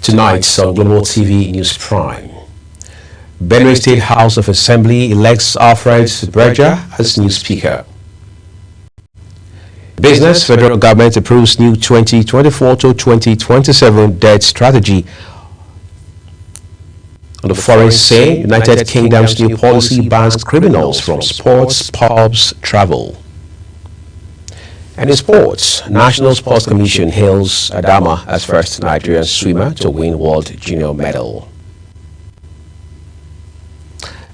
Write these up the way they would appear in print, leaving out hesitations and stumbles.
Tonight on Global TV News Prime, Benue State House of Assembly elects Alfred Breja as new Speaker. Business Federal Government approves new 2024 to 2027 debt strategy. On the foreign scene, United Kingdom's new policy bans criminals from sports, pubs, travel. And in sports, National Sports Commission hails Adama as first Nigerian swimmer to win World Junior medal.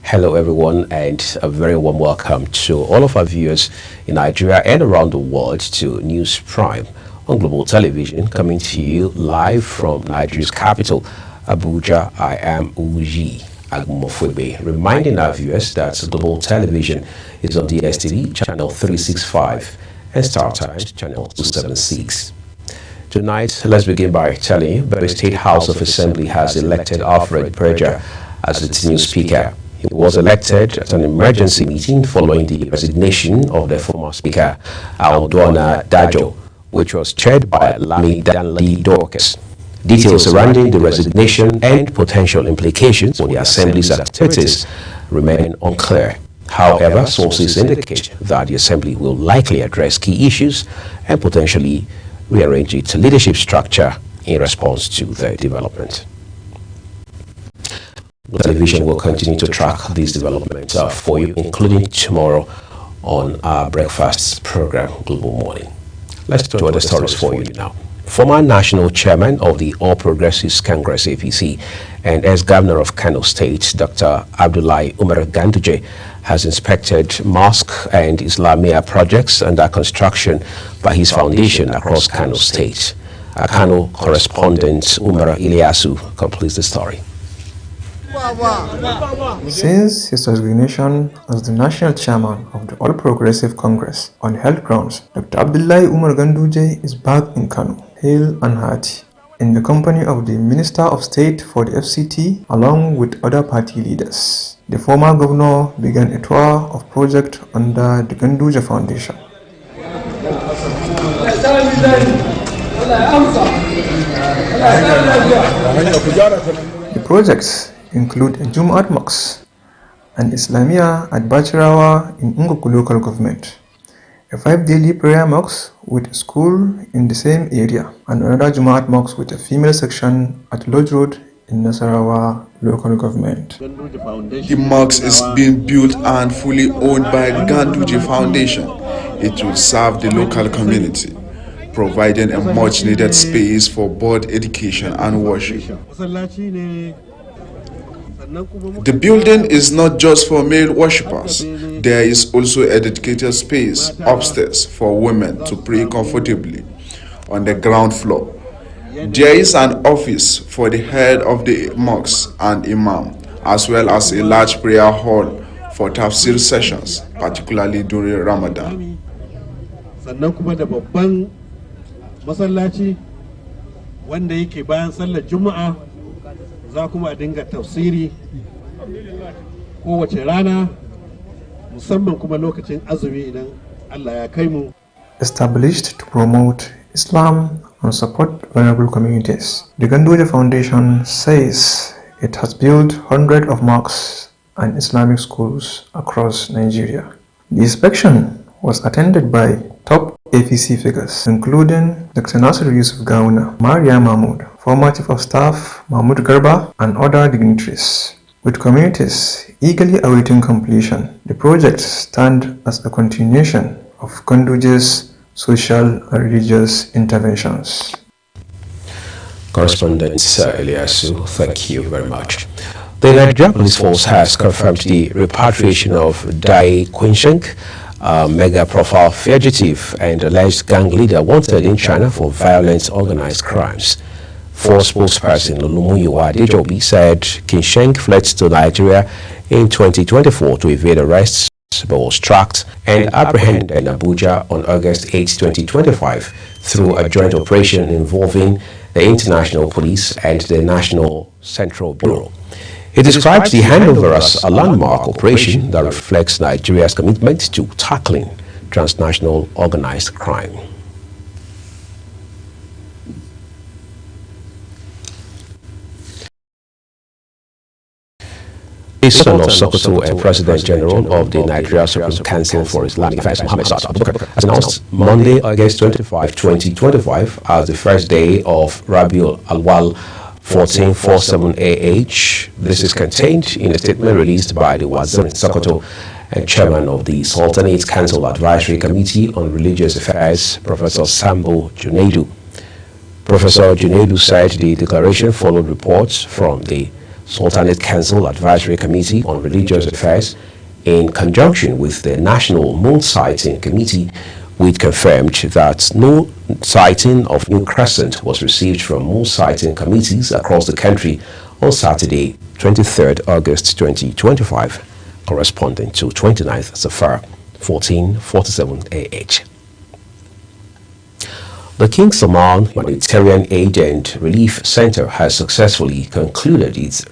Hello everyone, and a very warm welcome to all of our viewers in Nigeria and around the world to News Prime on Global Television, coming to you live from Nigeria's capital, Abuja. I am Uji Agumofwebe, reminding our viewers that Global Television is on DSTV channel 365 and Star Times channel 276. Tonight, let's begin by telling you that the State House of Assembly has elected Alfred Breja as its new Speaker. He was elected at an emergency meeting following the resignation of the former Speaker, Aldona Dajo, which was chaired by Lami Danladi Dorcas. Details surrounding the resignation and potential implications for the Assembly's activities remain unclear. However, sources indicate that the Assembly will likely address key issues and potentially rearrange its leadership structure in response to the development. The television will continue to track these developments for you, including tomorrow on our breakfast program, Global Morning. Let's do other stories for you now. Former National Chairman of the All Progressives Congress APC and ex-Governor of Kano State, Dr. Abdullahi Umar Ganduje, has inspected mosque and Islamia projects under construction by his foundation across Kano State. Our Kano correspondent Umar Ilyasu completes the story. Since his resignation as the National Chairman of the All Progressive Congress on health grounds, Dr. Abdullahi Umar Ganduje is back in Kano, hale and hearty, in the company of the Minister of State for the FCT along with other party leaders. The former governor began a tour of projects under the Ganduje Foundation. The projects include a Jumu'at Mosque and Islamia at Bachirawa in Ungoku local government, a 5 daily prayer mosque with a school in the same area, and another Jumu'at Mosque with a female section at Lodge Road in Nasarawa local government. The mosque is being built and fully owned by Ganduje Foundation. It will serve the local community, providing a much needed space for both education and worship. The building is not just for male worshippers. There is also a dedicated space upstairs for women to pray comfortably. On the ground floor, there is an office for the head of the mosque and imam, as well as a large prayer hall for tafsir sessions, particularly during Ramadan. Za kuma a dinga tafsiri kowace rana, musamman kuma lokacin azumi idan Allah ya kai mu. Established to promote Islam and support vulnerable communities, the Ganduje Foundation says it has built hundreds of mosques and Islamic schools across Nigeria. The inspection was attended by top APC figures, including Dr. Nasir Yusuf Gawuna, Maria Mahmood, former Chief of Staff Mahmoud Garba, and other dignitaries. With communities eagerly awaiting completion, the project stands as a continuation of Ganduje's social and religious interventions. Correspondent Eliasu, thank you very much. The Nigerian Police Force has confirmed the repatriation of Dai Quinsheng, a mega-profile fugitive and alleged gang leader wanted in China for violent organized crimes. Force spokesperson Olumuyiwa Adejobi said Quinsheng fled to Nigeria in 2024 to evade arrests, but was tracked and apprehended in Abuja on August 8, 2025 through a joint operation involving the International Police and the National Central Bureau. He describes the handover as a landmark operation that reflects Nigeria's commitment to tackling transnational organized crime. The Sultan of Sokoto and President General of the Nigeria Supreme Council for Islamic Affairs, Mohammed Saad Abubakar, has announced Monday, August 25, 2025, as the first day of Rabiul Awwal 1447 AH. This is contained in a statement released by the Wazir in Sokoto and Chairman of the Sultanate Council Advisory Committee on Religious Affairs, Professor Sambo Junaidu. Professor Junaidu said the declaration followed reports from the Sultanate Council Advisory Committee on Religious Affairs in conjunction with the National Moon Sighting Committee, which confirmed that no sighting of New Crescent was received from moon sighting committees across the country on Saturday, 23rd August 2025, corresponding to 29th Safar 1447 AH. The King Salman Humanitarian Aid and Relief Center has successfully concluded its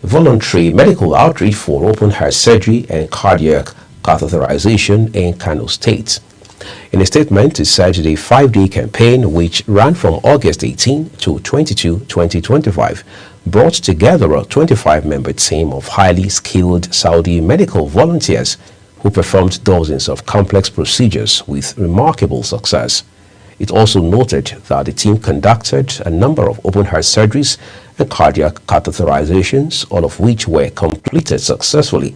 voluntary medical outreach for open heart surgery and cardiac catheterization in Kano State. In a statement, it said the 5-day campaign, which ran from August 18 to 22, 2025, brought together a 25-member team of highly skilled Saudi medical volunteers who performed dozens of complex procedures with remarkable success. It also noted that the team conducted a number of open heart surgeries and cardiac catheterizations, all of which were completed successfully,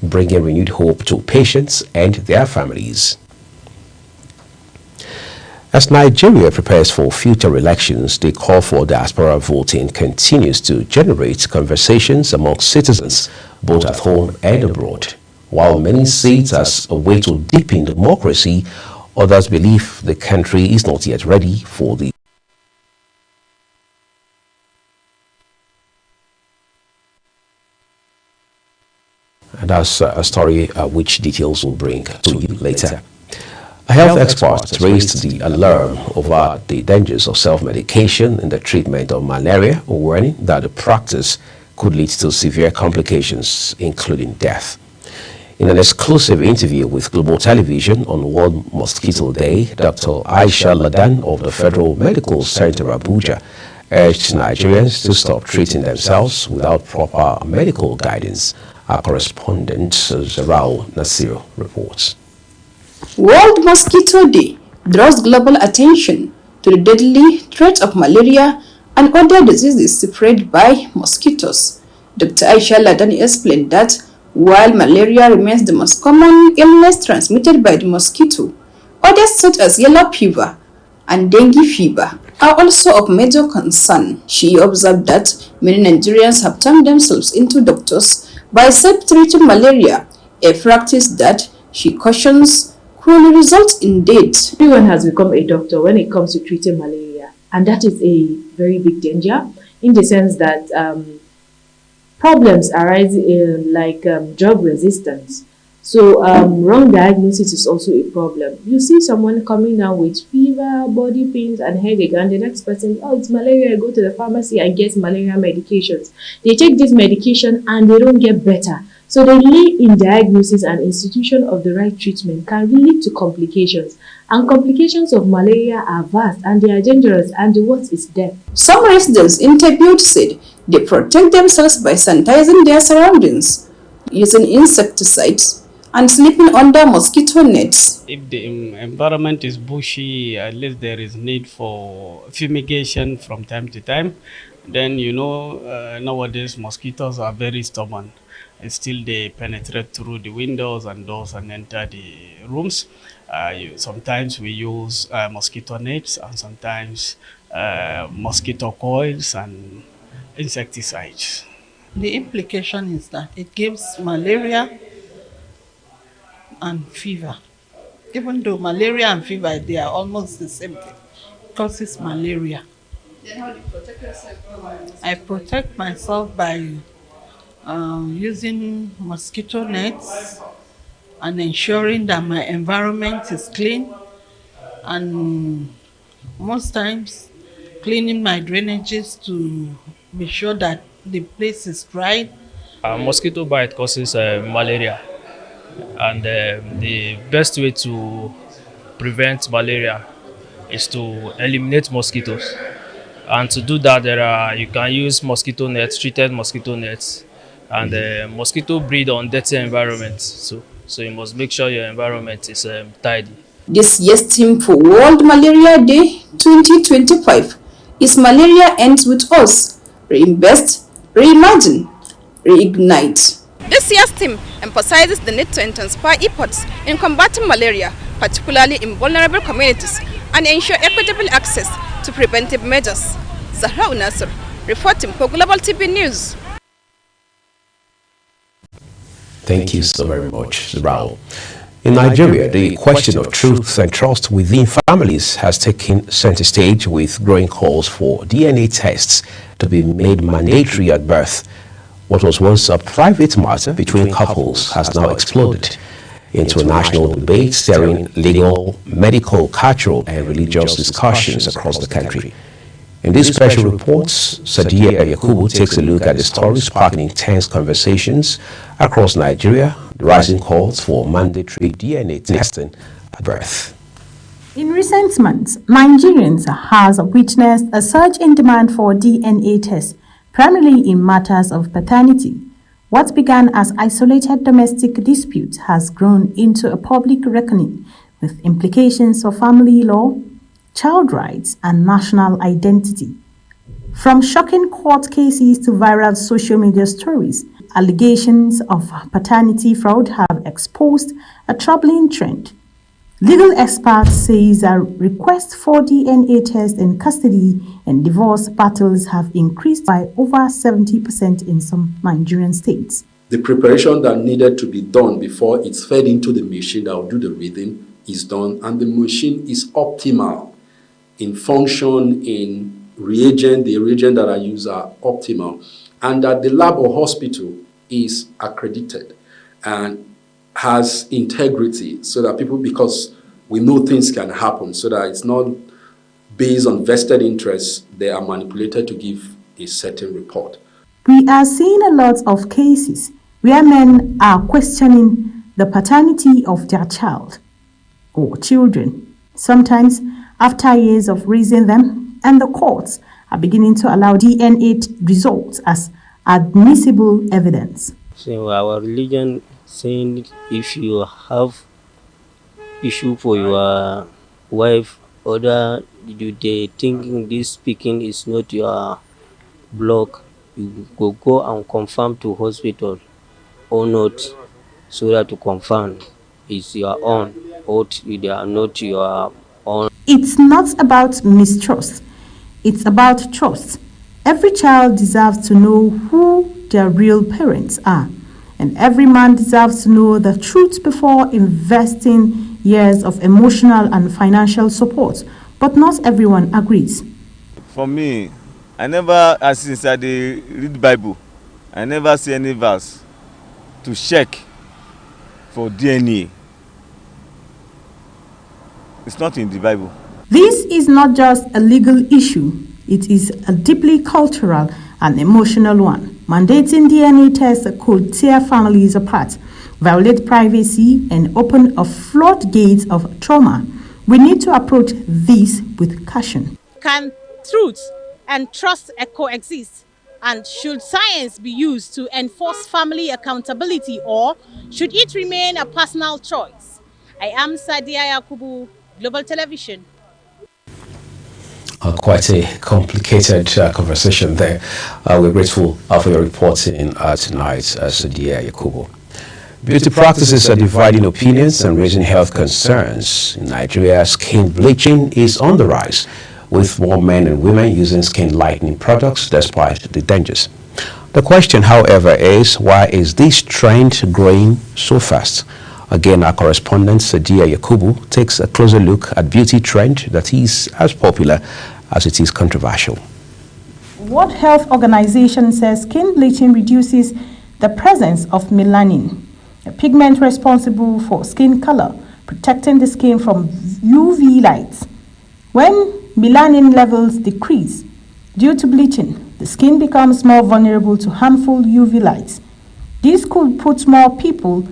bringing renewed hope to patients and their families. As Nigeria prepares for future elections, the call for diaspora voting continues to generate conversations among citizens, both at home and abroad. While many see it as a way to deepen democracy, others believe the country is not yet ready for the And that's a story which details will bring to you later. A health expert raised the alarm over the dangers of self-medication in the treatment of malaria, warning that the practice could lead to severe complications, including death. In an exclusive interview with Global Television on World Mosquito Day, Dr. Aisha Ladan of the Federal Medical Center Abuja urged Nigerians to stop treating themselves without proper medical guidance. Our correspondent, Zaral Nasir, reports. World Mosquito Day draws global attention to the deadly threat of malaria and other diseases spread by mosquitoes. Dr. Aisha Ladan explained that while malaria remains the most common illness transmitted by the mosquito, others such as yellow fever and dengue fever are also of major concern. She observed that many Nigerians have turned themselves into doctors by self-treating malaria, a practice that, she cautions, could result in death. Everyone has become a doctor when it comes to treating malaria, and that is a very big danger in the sense that problems arise like drug resistance. So wrong diagnosis is also a problem. You see someone coming down with fever, body pains, and headache, and the next person, oh, it's malaria, go to the pharmacy and get malaria medications. They take this medication and they don't get better. So the delay in diagnosis and institution of the right treatment can lead to complications. And complications of malaria are vast and they are dangerous, and the worst is death. Some residents interviewed said they protect themselves by sanitizing their surroundings, using insecticides, and sleeping under mosquito nets. If the environment is bushy, at least there is need for fumigation from time to time. Then, you know, nowadays mosquitoes are very stubborn. And still they penetrate through the windows and doors and enter the rooms. Sometimes we use mosquito nets, and sometimes mosquito coils and insecticides. The implication is that it gives malaria and fever. Even though malaria and fever, they are almost the same thing. It causes malaria. Then how do you protect yourself? I protect myself by using mosquito nets and ensuring that my environment is clean, and most times cleaning my drainages to be sure that the place is dry. Mosquito bite causes malaria, and the best way to prevent malaria is to eliminate mosquitoes. And to do that, you can use mosquito nets, treated mosquito nets, And mosquito breed on dirty environment, so you must make sure your environment is tidy. This year's theme for World Malaria Day 2025 is Malaria Ends With Us. Reinvest, reimagine, reignite. This year's theme emphasizes the need to intensify efforts in combating malaria, particularly in vulnerable communities, and ensure equitable access to preventive measures. Zahra Unasir, reporting for Global TV News. Thank you so very much, Raul. In Nigeria, the question of truth and trust within families has taken center stage, with growing calls for DNA tests to be made mandatory at birth. What was once a private matter between couples has now exploded into a national debate, stirring legal, medical, cultural, and religious discussions across the country. In this special report, Sadiya Yakubu takes a look at the story sparking intense conversations across Nigeria, the rising calls for mandatory DNA testing at birth. In recent months, Nigerians have witnessed a surge in demand for DNA tests, primarily in matters of paternity. What began as isolated domestic disputes has grown into a public reckoning, with implications for family law, child rights, and national identity. From shocking court cases to viral social media stories, allegations of paternity fraud have exposed a troubling trend. Legal experts say that requests for DNA tests in custody and divorce battles have increased by over 70% in some Nigerian states. The preparation that needed to be done before it's fed into the machine that will do the reading is done, and the machine is optimal in function, in reagent. The reagent that I use are optimal, and that the lab or hospital is accredited and has integrity, so that people, because we know things can happen, so that it's not based on vested interests, they are manipulated to give a certain report. We are seeing a lot of cases where men are questioning the paternity of their child or children, sometimes after years of raising them, and the courts are beginning to allow DNA results as admissible evidence. So our religion saying if you have issue for your wife, or they thinking this speaking is not your block, you go and confirm to hospital or not, so that to confirm is your own or they are not your own. It's not about mistrust, it's about trust. Every child deserves to know who their real parents are, and every man deserves to know the truth before investing years of emotional and financial support. But not everyone agrees. For me, I never, since I read the Bible, I never see any verse to check for DNA. It's not in the Bible. This is not just a legal issue, it is a deeply cultural and emotional one. Mandating DNA tests could tear families apart, violate privacy, and open a floodgate of trauma. We need to approach this with caution. Can truth and trust coexist? And should science be used to enforce family accountability, or should it remain a personal choice? I am Sadiya Yakubu, Global Television. Quite a complicated conversation there. We're grateful for your reporting tonight, Sadiya Yakubu. Beauty practices are dividing opinions and raising health concerns. In Nigeria, skin bleaching is on the rise, with more men and women using skin lightening products despite the dangers. The question, however, is why is this trend growing so fast? Again, our correspondent, Sadiya Yakubu, takes a closer look at beauty trend that is as popular as it is controversial. World Health Organization says skin bleaching reduces the presence of melanin, a pigment responsible for skin color, protecting the skin from UV lights. When melanin levels decrease due to bleaching, the skin becomes more vulnerable to harmful UV lights. This could put more people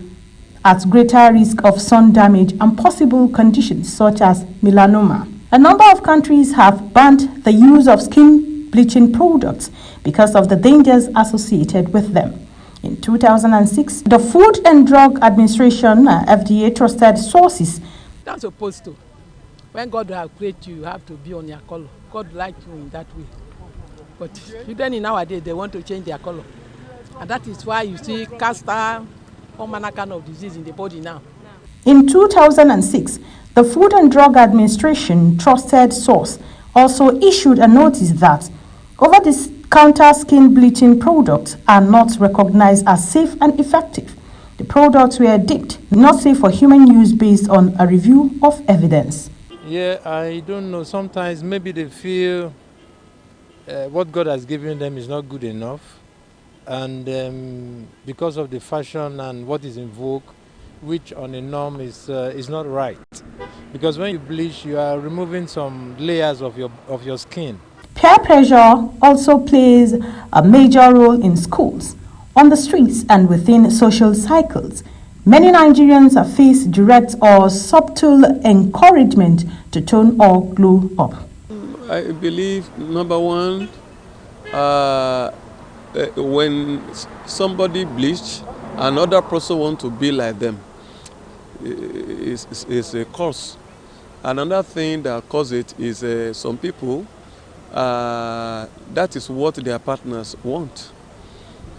at greater risk of sun damage and possible conditions such as melanoma. A number of countries have banned the use of skin bleaching products because of the dangers associated with them. In 2006, the Food and Drug Administration, FDA, trusted sources. That's supposed to. When God will create you, you have to be on your color. God likes you in that way. But children nowadays, they want to change their color. And that is why you see cancer, all manner kind of disease in the body now. In 2006, the Food and Drug Administration trusted source also issued a notice that over-the-counter skin bleaching products are not recognized as safe and effective. The products were deemed not safe for human use based on a review of evidence. Yeah, I don't know. Sometimes maybe they feel what God has given them is not good enough. And because of the fashion and what is in vogue, which on a norm is not right. Because when you bleach, you are removing some layers of your skin. Peer pressure also plays a major role in schools, on the streets and within social cycles. Many Nigerians face direct or subtle encouragement to tone or glow up. I believe, number one, when somebody bleach, another person wants to be like them. It's a cause. Another thing that causes it is some people, that is what their partners want.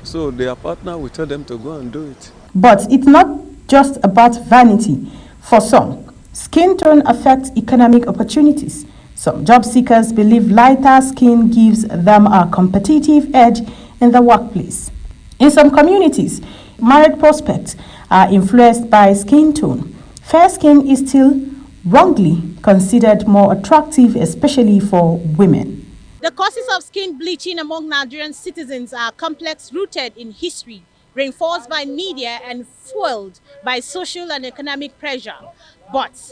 So their partner will tell them to go and do it. But it's not just about vanity. For some, skin tone affects economic opportunities. Some job seekers believe lighter skin gives them a competitive edge in the workplace. In some communities, marriage prospects are influenced by skin tone. Fair skin is still wrongly considered more attractive, especially for women. The causes of skin bleaching among Nigerian citizens are complex, rooted in history, reinforced by media and fueled by social and economic pressure. But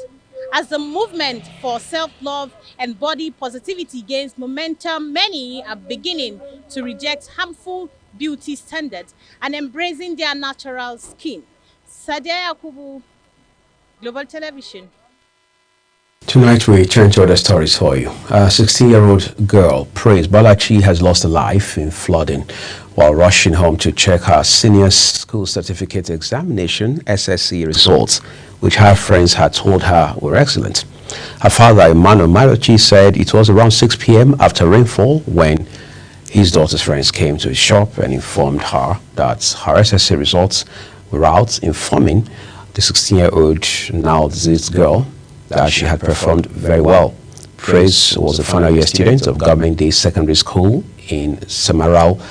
as the movement for self-love and body positivity gains momentum, many are beginning to reject harmful beauty standards and embracing their natural skin. Sadia Yakubu, Global Television. Tonight we turn to other stories for you. A 16-year-old girl, Praise Balachi, has lost her life in flooding while rushing home to check her senior school certificate examination SSC results, which her friends had told her were excellent. Her father, Emmanuel Malachi, said it was around 6 p.m. after rainfall when his daughter's friends came to his shop and informed her that her SSC results were out, informing the 16-year-old, now deceased girl, that she had performed very well. Praise was a final year student of Government Day Secondary School in Samarau,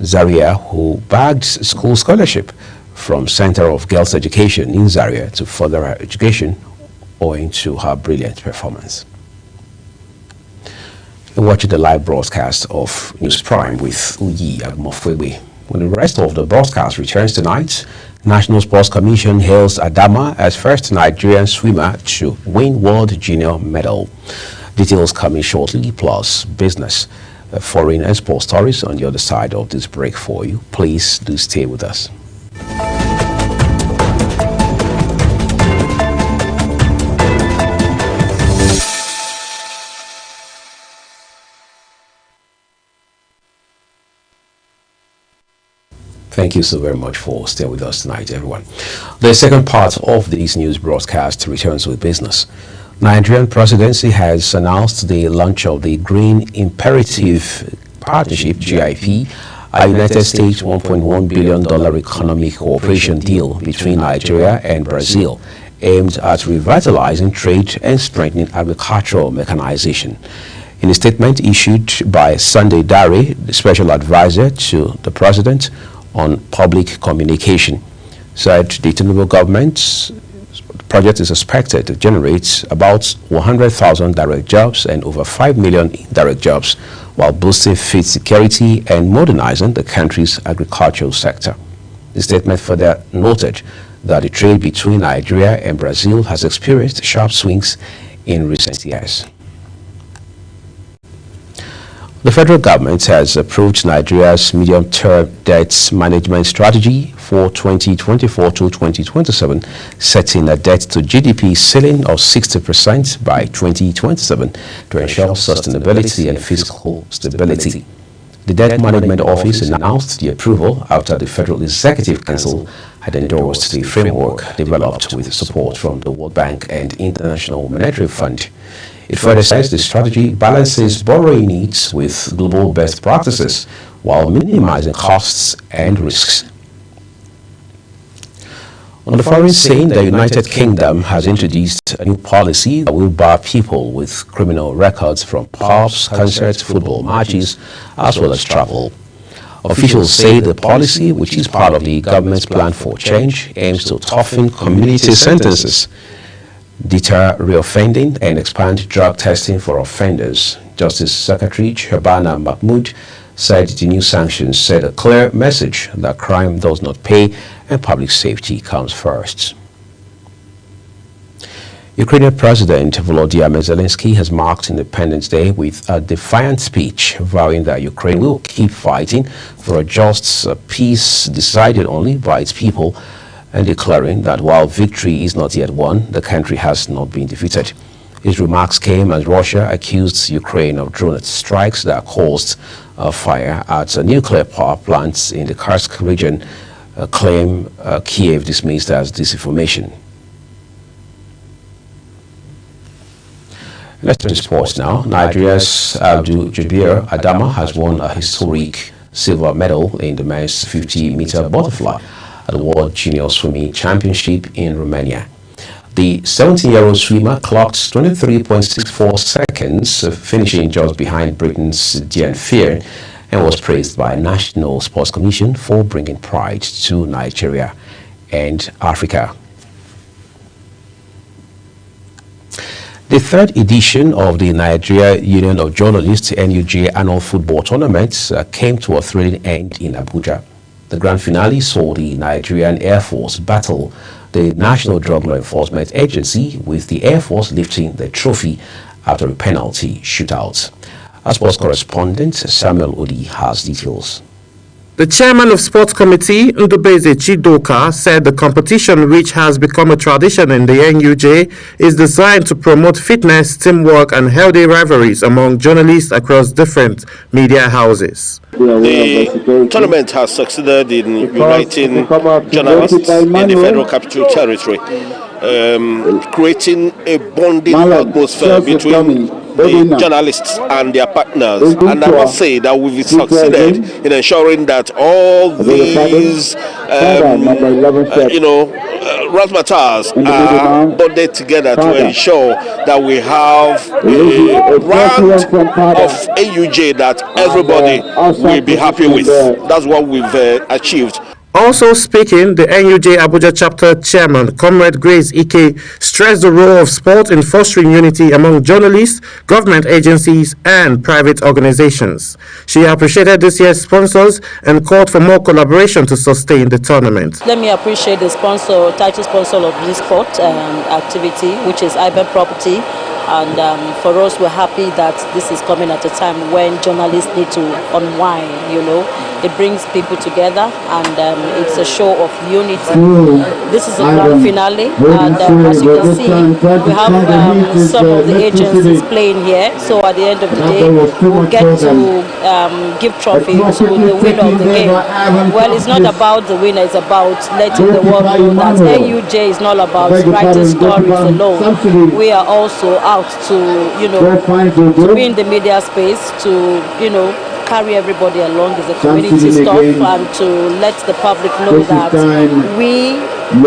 Zaria, who bagged school scholarship from Center of Girls Education in Zaria to further her education owing to her brilliant performance. You're watching the live broadcast of News Prime with Uyi Agmofwewe. When the rest of the broadcast returns tonight, National Sports Commission hails Adama as first Nigerian swimmer to win World Junior Medal. Details coming shortly, plus business, foreign and sports stories on the other side of this break for you. Please do stay with us. Thank you so very much for staying with us tonight, everyone. The second part of this news broadcast returns with business. Nigerian presidency has announced the launch of the Green Imperative Partnership, GIP, a United States $1.1 billion economic cooperation deal between Nigeria and Brazil, aimed at revitalizing trade and strengthening agricultural mechanization. In a statement issued by Sunday Dare, the special advisor to the president on public communication, said the Tinubu government's project is expected to generate about 100,000 direct jobs and over 5 million indirect jobs, while boosting food security and modernizing the country's agricultural sector. The statement further noted that the trade between Nigeria and Brazil has experienced sharp swings in recent years. The federal government has approved Nigeria's medium-term debt management strategy for 2024 to 2027, setting a debt-to-GDP ceiling of 60% by 2027 to ensure sustainability and fiscal stability. The Debt Management Office announced the approval after the Federal Executive Council had endorsed the framework developed with support from the World Bank and International Monetary Fund. It further says the strategy balances borrowing needs with global best practices while minimizing costs and risks. On the foreign scene, the United Kingdom has introduced a new policy that will bar people with criminal records from pubs, concerts, football matches, as well as travel. Officials say the policy, which is part of the government's plan for change, aims to toughen community sentences, deter reoffending, and expand drug testing for offenders. Justice Secretary Shabana Mahmood said the new sanctions send a clear message that crime does not pay and public safety comes first. Ukrainian President Volodymyr Zelensky has marked Independence Day with a defiant speech, vowing that Ukraine will keep fighting for a just peace decided only by its people, and declaring that while victory is not yet won, the country has not been defeated. His remarks came as Russia accused Ukraine of drone strikes that caused a fire at a nuclear power plant in the Kursk region, a claim Kiev dismissed as disinformation. Let's turn to sports now. Nigeria's Abdul Jabir Adama has won a historic silver medal in the men's 50-meter butterfly at the World Junior Swimming Championship in Romania. The 17-year-old swimmer clocked 23.64 seconds, finishing just behind Britain's Diane Fear, and was praised by National Sports Commission for bringing pride to Nigeria and Africa. The third edition of the Nigeria Union of Journalists NUJ annual football tournament came to a thrilling end in Abuja. The grand finale saw the Nigerian Air Force battle the National Drug Law Enforcement Agency, with the Air Force lifting the trophy after a penalty shootout. Our sports correspondent Samuel Odi has details. The chairman of Sports Committee, Ndubeze Chidoka, said the competition, which has become a tradition in the NUJ, is designed to promote fitness, teamwork and healthy rivalries among journalists across different media houses. The tournament has succeeded in uniting journalists in the Federal Capital Territory, creating a bonding atmosphere between the journalists and their partners. And I must say that we've succeeded in ensuring that all these, razzmatazz are bonded together to ensure that we have a brand of AUJ that everybody will be happy with. That's what we've achieved. Also speaking, the NUJ Abuja chapter chairman, Comrade Grace Ike, stressed the role of sport in fostering unity among journalists, government agencies, and private organizations. She appreciated this year's sponsors and called for more collaboration to sustain the tournament. Let me appreciate the title sponsor of this sport activity, which is IBEM Property. And for us, we're happy that this is coming at a time when journalists need to unwind, It brings people together, and it's a show of unity. This is a grand finale, and as you can see, we have some of the agencies playing here. So at the end of the day, we'll get to give trophy to the winner of the game. Well, it's not about the winner, it's about letting the world know that NUJ is not about writing stories alone. We are also out to be in the media space, to carry everybody along as a community stuff, and to let the public know that we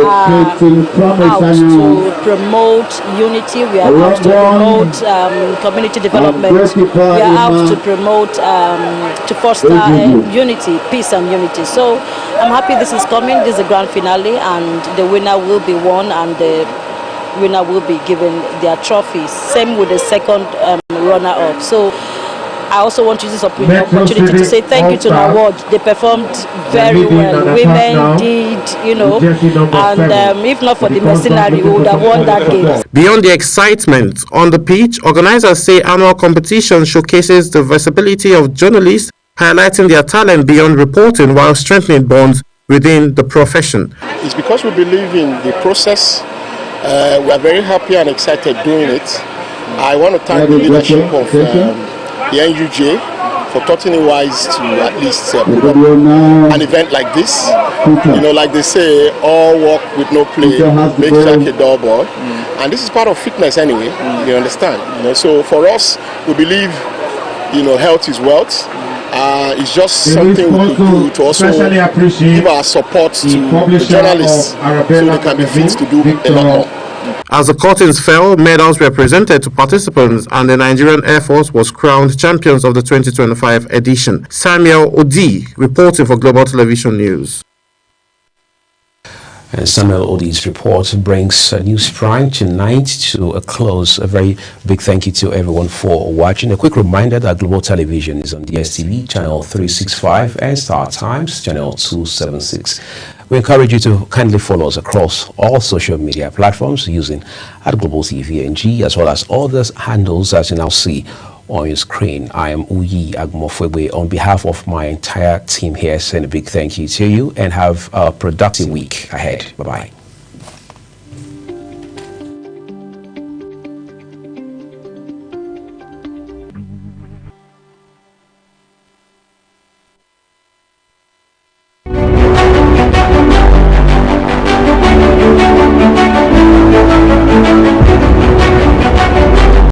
are out to promote unity, we are out to promote community development, we are out to promote, to foster unity, peace and unity. So I'm happy this is coming. This is a grand finale, and the winner will be won, and the winner will be given their trophies. Same with the second runner-up. So I also want to use this opportunity to say thank you to NAWOD. They performed very well. Women did, and if not for the mercenary, we would have won that game. Beyond the excitement on the pitch, organizers say annual competition showcases the versatility of journalists, highlighting their talent beyond reporting while strengthening bonds within the profession. It's because we believe in the process. We are very happy and excited doing it. I want to thank the leadership of the NUJ for Tottenham Wise to at least put up an event like this. You know, like they say, all work with no play makes Jack a dull boy. And this is part of fitness anyway, you understand. You know, so for us, we believe, you know, health is wealth. It's just something we could do to also give our support to the journalists so they can be fit to do a lot more. As the curtains fell, medals were presented to participants and the Nigerian Air Force was crowned champions of the 2025 edition. Samuel Odi, reporting for Global Television News. And Samuel Odi's report brings News Prime tonight to a close. A very big thank you to everyone for watching. A quick reminder that Global Television is on DSTV channel 365 and Star Times channel 276. We encourage you to kindly follow us across all social media platforms using @GlobalTVNG as well as all the handles as you now see on your screen. I am Uyi Agmofwebe. On behalf of my entire team here, send a big thank you to you and have a productive week ahead. Bye-bye.